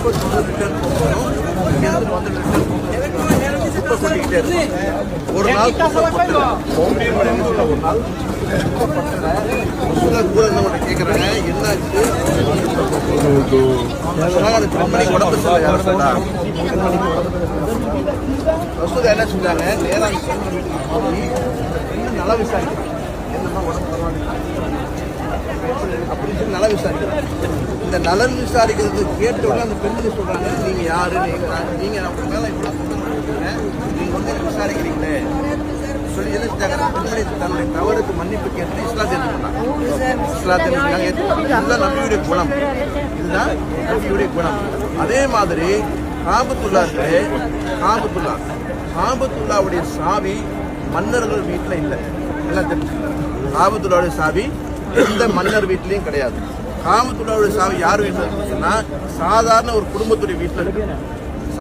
Return போகணும், இங்கேருந்து வந்து ரிட்டர்ன் குப்பை கொட்டிக்கிட்டே இருக்கும். ஒரு நாள் ஒரு நாள் கேட்குறாங்க என்னாச்சு, அது பெண்மணிக்கு உடம்பு சரியில்லை. யாரும் சொன்னா மசூதா என்ன செஞ்சாங்க, நேராக நல்லா விசாரிக்கிறாங்க, என்னம்மா உடம்பு பரவாயில்ல அப்படின்னு சொல்லி நல்லா விசாரிக்கிறாங்க. இந்த நலன் விசாரிக்கிறது கேட்ட உடனே அந்த பெண்மணி சொல்றாங்க, நீங்க யாரு, நீங்க நம்ம மேல இவ்வளவு நீங்க வந்து விசாரிக்கிறீங்களே சொல்லி என்ன செஞ்சாங்க, பெண்மணி தன்னுடைய தவறுக்கு மன்னிப்பு கேட்டு இஸ்லாத்தை ஏற்றுக்கொண்டாங்க. இஸ்லாத்தை இதுதான் நபியுடைய குணம், இதுதான் நபியுடைய குணம். அதே மாதிரி காபத்துல்லாவுடைய சாவி மன்னர்கள் வீட்டில் இல்லை, எல்லாம் தெரிஞ்சு. காபத்துல்லாவுடைய சாவி எந்த மன்னர் வீட்லையும் கிடையாது. காபத்துல்லாவுடைய சாவி யார் வீட்டில் இருக்குன்னா சாதாரண ஒரு குடும்பத்துடைய வீட்டில் இருக்கு.